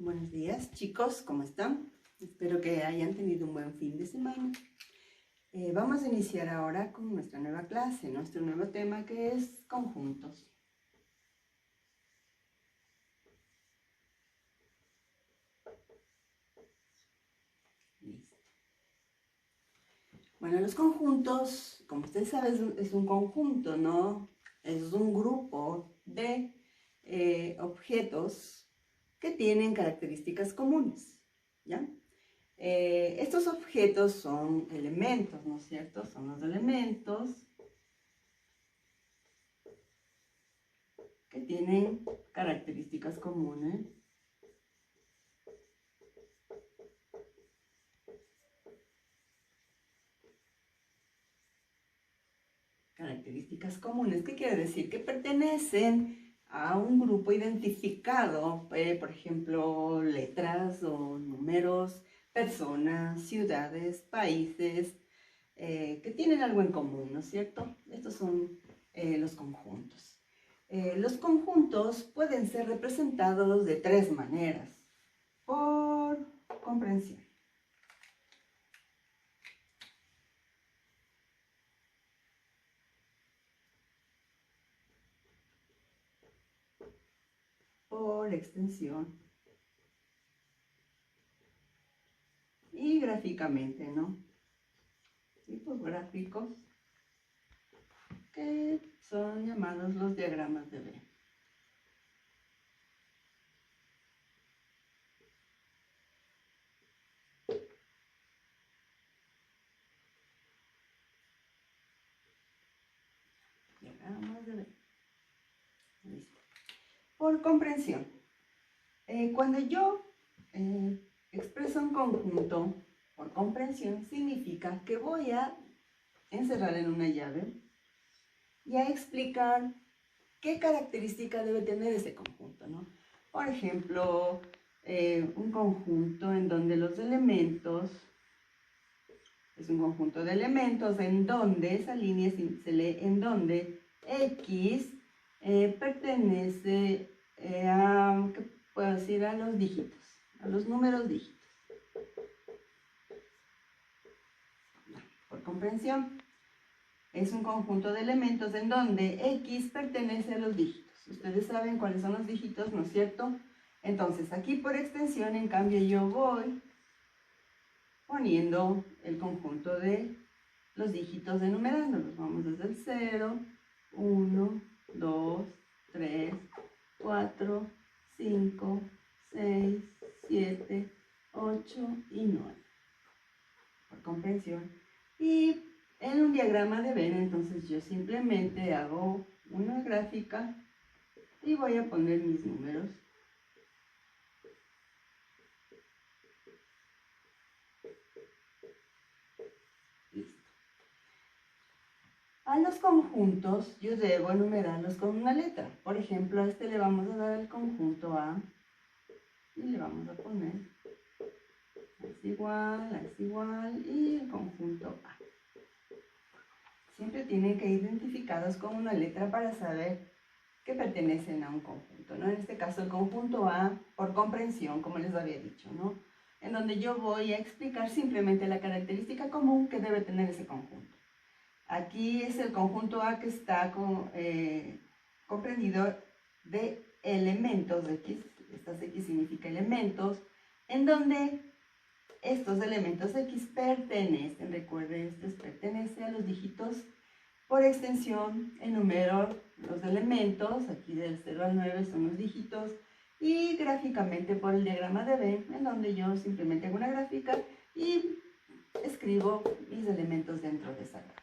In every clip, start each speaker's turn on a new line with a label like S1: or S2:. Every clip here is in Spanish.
S1: Buenos días, chicos, ¿cómo están? Espero que hayan tenido un buen fin de semana. Vamos a iniciar ahora con nuestra nueva clase, nuestro nuevo tema que es conjuntos. Listo. Bueno, los conjuntos, como ustedes saben, es un conjunto, ¿no? Es un grupo de objetos que tienen características comunes, ¿ya? Estos objetos son elementos, ¿no es cierto? Son los elementos que tienen características comunes. Características comunes, ¿qué quiere decir? Que pertenecen a un grupo identificado, por ejemplo, letras o números, personas, ciudades, países, que tienen algo en común, ¿no es cierto? Estos son los conjuntos. Los conjuntos pueden ser representados de tres maneras. Por comprensión. Por extensión. Y gráficamente, ¿no? Tipos gráficos que son llamados los diagramas de Venn. Diagramas de Venn. Listo. Por comprensión. Cuando yo expreso un conjunto por comprensión, significa que voy a encerrar en una llave y a explicar qué característica debe tener ese conjunto, ¿no? Por ejemplo, un conjunto en donde los elementos, es un conjunto de elementos en donde esa línea se lee en donde X pertenece a, ¿qué puedo decir? A los dígitos, a los números dígitos. Por comprensión, es un conjunto de elementos en donde X pertenece a los dígitos. Ustedes saben cuáles son los dígitos, ¿no es cierto? Entonces, aquí por extensión, en cambio, yo voy poniendo el conjunto de los dígitos enumerándolos. Vamos desde el 0, 1, 2, 3, 4, 5, 6, 7, 8 y 9. Por comprensión. Y en un diagrama de Venn, entonces yo simplemente hago una gráfica y voy a poner mis números. Listo. A los conjuntos yo debo enumerarlos con una letra. Por ejemplo, a este le vamos a dar el conjunto A y le vamos a poner A es igual y el conjunto A. Siempre tienen que ir identificados con una letra para saber que pertenecen a un conjunto, ¿no? En este caso el conjunto A por comprensión, como les había dicho, ¿no? En donde yo voy a explicar simplemente la característica común que debe tener ese conjunto. Aquí es el conjunto A que está comprendido de elementos X, estas X significa elementos, en donde estos elementos X pertenecen, recuerden, esto pertenece a los dígitos. Por extensión, enumero los elementos, aquí del 0 al 9 son los dígitos, y gráficamente por el diagrama de Venn, en donde yo simplemente hago una gráfica y escribo mis elementos dentro de esa gráfica.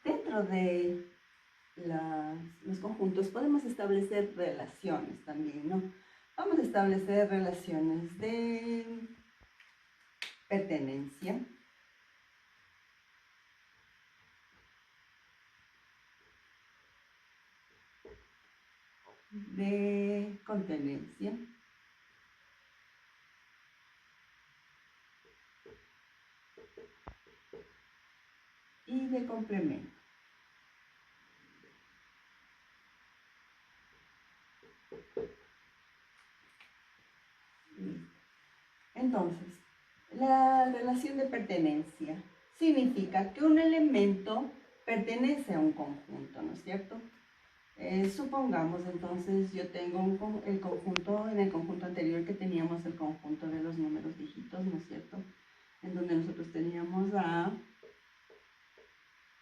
S1: Dentro de los conjuntos podemos establecer relaciones también, ¿no? Vamos a establecer relaciones de pertenencia, de contenencia y de complemento. Entonces, la relación de pertenencia significa que un elemento pertenece a un conjunto, ¿no es cierto? Supongamos entonces yo tengo el conjunto, en el conjunto anterior que teníamos el conjunto de los números dígitos, ¿no es cierto? En donde nosotros teníamos A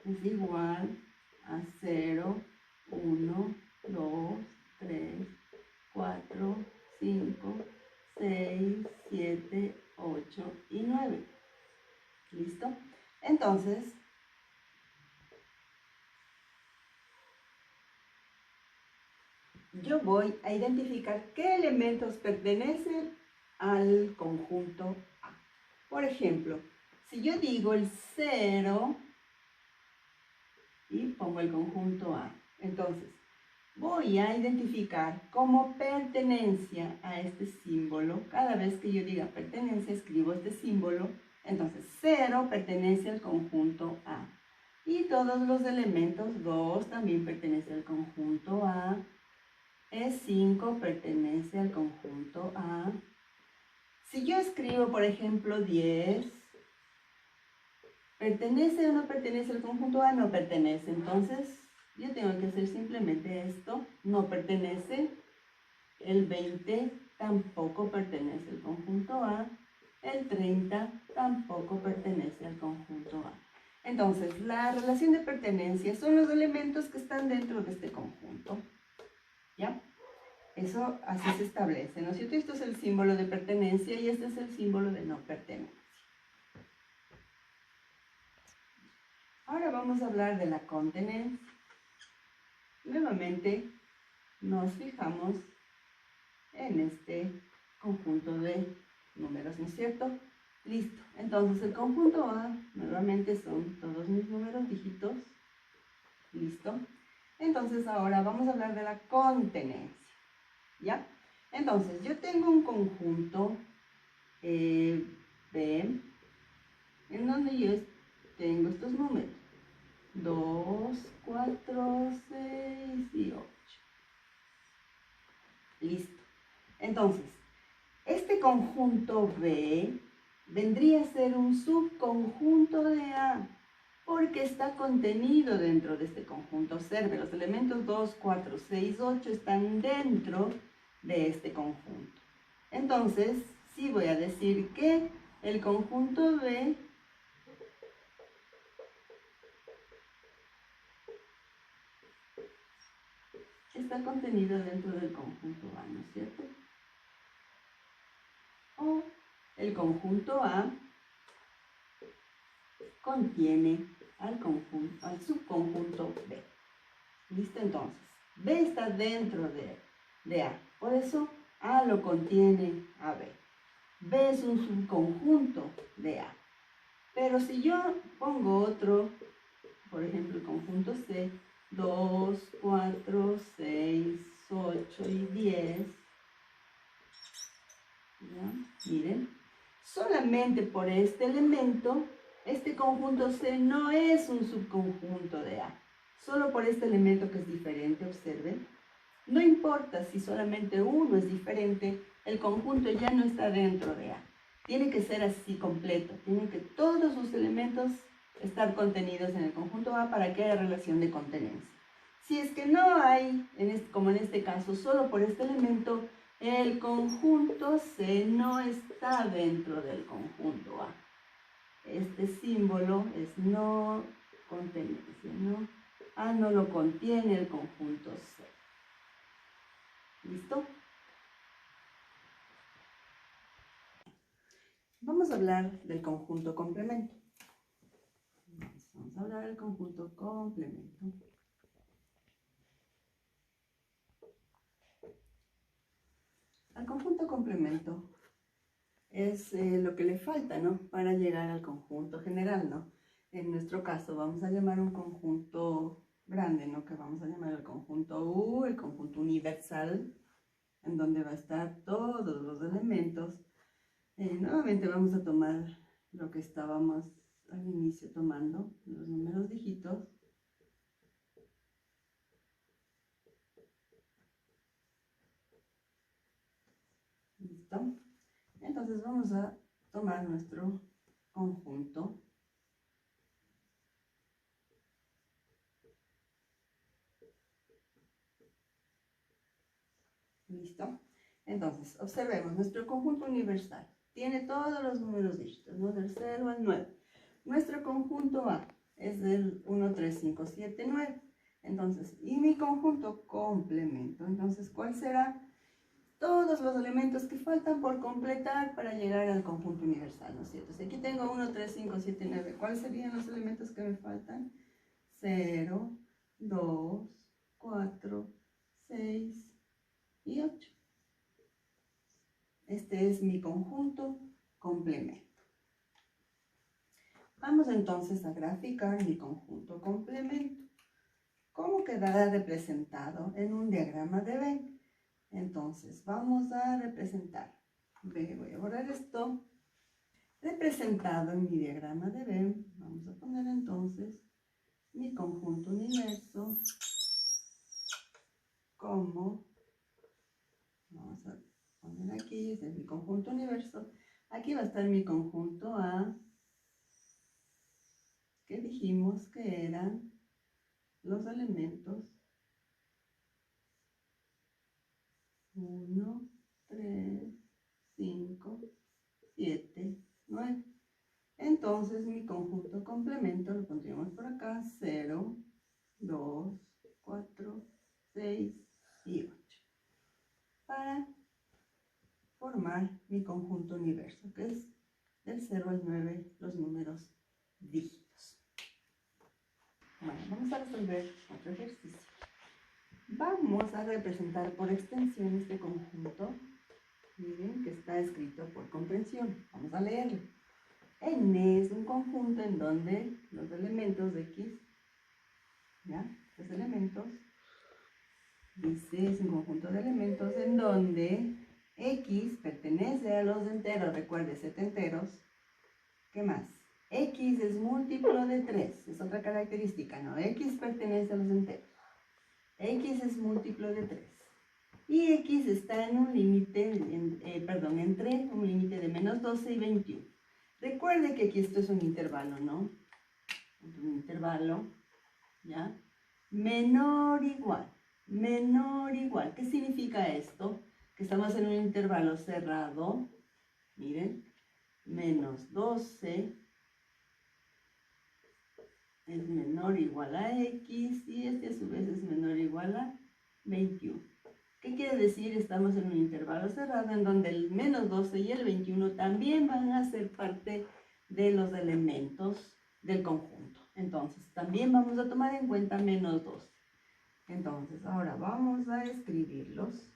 S1: es igual a 0, 1, 2, 3, 4, 5, 6, 7, 8 y 9. ¿Listo? Entonces, yo voy a identificar qué elementos pertenecen al conjunto A. Por ejemplo, si yo digo el 0 y pongo el conjunto A, entonces voy a identificar como pertenencia a este símbolo. Cada vez que yo diga pertenencia, escribo este símbolo. Entonces, 0 pertenece al conjunto A. Y todos los elementos 2 también pertenecen al conjunto A. E5 pertenece al conjunto A. Si yo escribo, por ejemplo, 10, ¿pertenece o no pertenece al conjunto A? No pertenece. Entonces, yo tengo que hacer simplemente esto. No pertenece. El 20 tampoco pertenece al conjunto A. El 30 tampoco pertenece al conjunto A. Entonces, la relación de pertenencia son los elementos que están dentro de este conjunto. ¿Ya? Eso así se establece, ¿no es cierto? Esto es el símbolo de pertenencia y este es el símbolo de no pertenencia. Ahora vamos a hablar de la contenencia. Nuevamente nos fijamos en este conjunto de números, ¿no es cierto? Listo. Entonces el conjunto A nuevamente son todos mis números dígitos. Listo. Entonces ahora vamos a hablar de la contenencia. ¿Ya? Entonces yo tengo un conjunto B en donde yo tengo estos números 2, 4, 6 y 8. Listo. Entonces, este conjunto B vendría a ser un subconjunto de A, porque está contenido dentro de este conjunto. Observe, los elementos 2, 4, 6, 8 están dentro de este conjunto. Entonces, sí voy a decir que el conjunto B está contenido dentro del conjunto A, ¿no es cierto? O el conjunto A contiene al subconjunto B. ¿Listo? Entonces, B está dentro de A. Por eso A lo contiene a B. B es un subconjunto de A. Pero si yo pongo otro, por ejemplo, el conjunto C, 2, 4, 6, 8 y 10, ¿ya? Miren, solamente por este elemento, este conjunto C no es un subconjunto de A. Solo por este elemento que es diferente, observen. No importa si solamente uno es diferente, el conjunto ya no está dentro de A. Tiene que ser así completo. Tienen que todos sus elementos estar contenidos en el conjunto A para que haya relación de contenencia. Si es que no hay, como en este caso, solo por este elemento, el conjunto C no está dentro del conjunto A. Este símbolo es no contenencia, ¿no? A no lo contiene el conjunto C. ¿Listo? Vamos a hablar del conjunto complemento. Vamos a hablar del conjunto complemento. El conjunto complemento es lo que le falta, ¿no? Para llegar al conjunto general, ¿no? En nuestro caso vamos a llamar un conjunto grande, ¿no? Que vamos a llamar el conjunto U, el conjunto universal, en donde va a estar todos los elementos. Nuevamente vamos a tomar lo que estábamos al inicio tomando, los números dígitos. ¿Listo? Entonces vamos a tomar nuestro conjunto. ¿Listo? Entonces, observemos, nuestro conjunto universal tiene todos los números dígitos, ¿no? Del 0 al 9. Nuestro conjunto A es del 1, 3, 5, 7, 9. Entonces, y mi conjunto complemento, entonces, ¿cuál será? Todos los elementos que faltan por completar para llegar al conjunto universal, ¿no es cierto? Si aquí tengo 1, 3, 5, 7, 9, ¿cuáles serían los elementos que me faltan? 0, 2, 4, 6 y 8. Este es mi conjunto complemento. Vamos entonces a graficar mi conjunto complemento. ¿Cómo quedará representado en un diagrama de Venn? Entonces, vamos a representar. Voy a borrar esto. Representado en mi diagrama de Venn, vamos a poner entonces mi conjunto universo como, vamos a poner aquí, este es mi conjunto universo. Aquí va a estar mi conjunto A, que dijimos que eran los elementos 1, 3, 5, 7, 9. Entonces mi conjunto complemento lo pondríamos por acá, 0, 2, 4, 6 y 8. Para formar mi conjunto universo, que es del 0 al 9 los números dígitos. Bueno, vamos a resolver otro ejercicio. Vamos a representar por extensión este conjunto. Miren que está escrito por comprensión. Vamos a leerlo. N es un conjunto en donde los elementos de X, ¿ya? Los elementos, dice, es un conjunto de elementos en donde X pertenece a los enteros, recuerde, setenteros. ¿Qué más? X es múltiplo de 3, es otra característica, ¿no? X pertenece a los enteros. X es múltiplo de 3. Y X está en un límite, entre un límite de menos 12 y 21. Recuerde que aquí esto es un intervalo, ¿no? Un intervalo, ¿ya? Menor igual. ¿Qué significa esto? Que estamos en un intervalo cerrado, miren, menos 12 es menor o igual a X y este a su vez es menor o igual a 21. ¿Qué quiere decir? Estamos en un intervalo cerrado en donde el menos 12 y el 21 también van a ser parte de los elementos del conjunto. Entonces, también vamos a tomar en cuenta menos 12. Entonces, ahora vamos a escribirlos.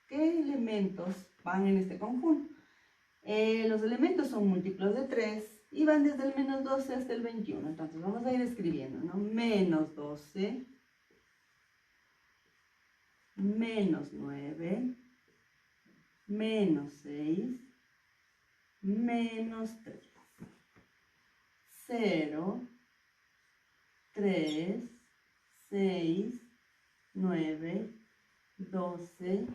S1: ¿Qué elementos van en este conjunto? Los elementos son múltiplos de 3 y van desde el menos 12 hasta el 21. Entonces, vamos a ir escribiendo, ¿no? Menos 12, menos 9, menos 6, menos 3. 0, 3, 6, 9, 12,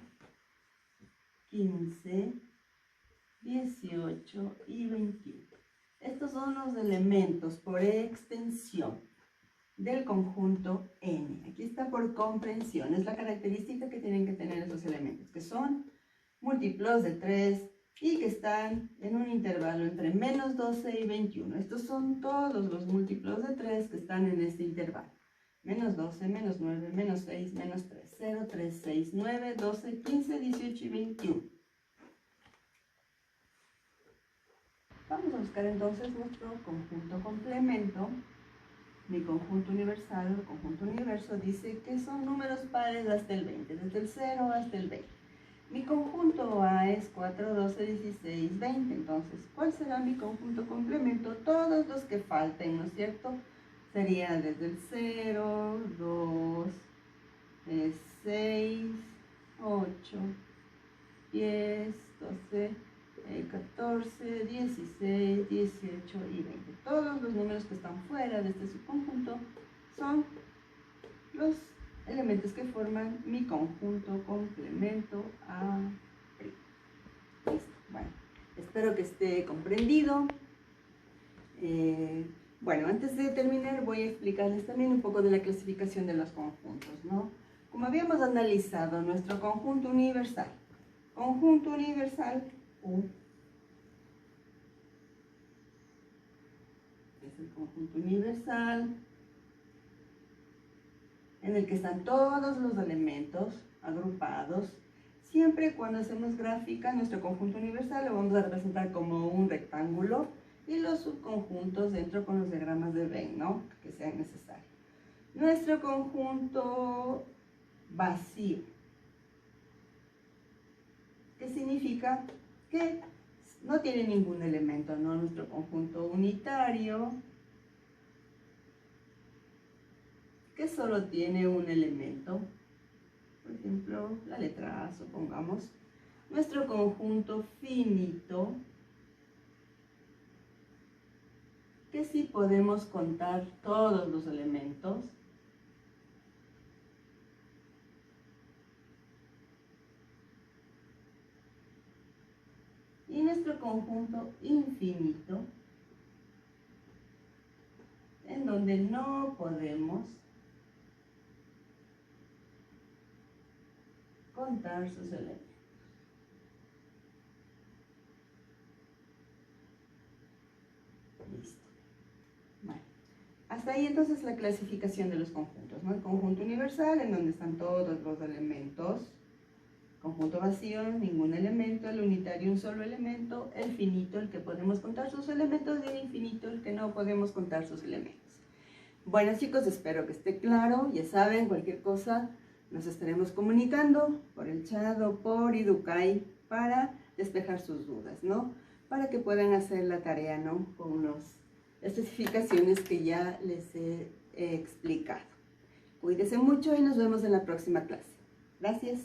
S1: 15, 18 y 21. Estos son los elementos por extensión del conjunto N. Aquí está por comprensión. Es la característica que tienen que tener esos elementos, que son múltiplos de 3 y que están en un intervalo entre menos 12 y 21. Estos son todos los múltiplos de 3 que están en este intervalo. Menos 12, menos 9, menos 6, menos 3. 0, 3, 6, 9, 12, 15, 18 y 21. Vamos a buscar entonces nuestro conjunto complemento. Mi conjunto universal, el conjunto universo, dice que son números pares hasta el 20, desde el 0 hasta el 20. Mi conjunto A es 4, 12, 16, 20. Entonces, ¿cuál será mi conjunto complemento? Todos los que falten, ¿no es cierto? Sería desde el 0, 2, 6, 8, 10, 12, 14, 16, 18 y 20. Todos los números que están fuera de este subconjunto son los elementos que forman mi conjunto complemento A'. Listo. Bueno, espero que esté comprendido. Bueno, antes de terminar voy a explicarles también un poco de la clasificación de los conjuntos, ¿no? Como habíamos analizado nuestro conjunto universal, U es el conjunto universal en el que están todos los elementos agrupados. Siempre cuando hacemos gráfica, nuestro conjunto universal lo vamos a representar como un rectángulo y los subconjuntos dentro con los diagramas de Venn, ¿no? Que sean necesarios. Nuestro conjunto vacío, que significa que no tiene ningún elemento, ¿no? Nuestro conjunto unitario, que solo tiene un elemento, por ejemplo, la letra A, supongamos. Nuestro conjunto finito, que sí podemos contar todos los elementos. Y nuestro conjunto infinito, en donde no podemos contar sus elementos. Listo. Vale. Hasta ahí entonces la clasificación de los conjuntos, ¿no? El conjunto universal, en donde están todos los elementos. Conjunto vacío, ningún elemento. El unitario, un solo elemento. El finito, el que podemos contar sus elementos. Y el infinito, el que no podemos contar sus elementos. Bueno, chicos, espero que esté claro. Ya saben, cualquier cosa nos estaremos comunicando por el chat o por Educay para despejar sus dudas, ¿no? Para que puedan hacer la tarea, ¿no? Con las especificaciones que ya les he explicado. Cuídense mucho y nos vemos en la próxima clase. Gracias.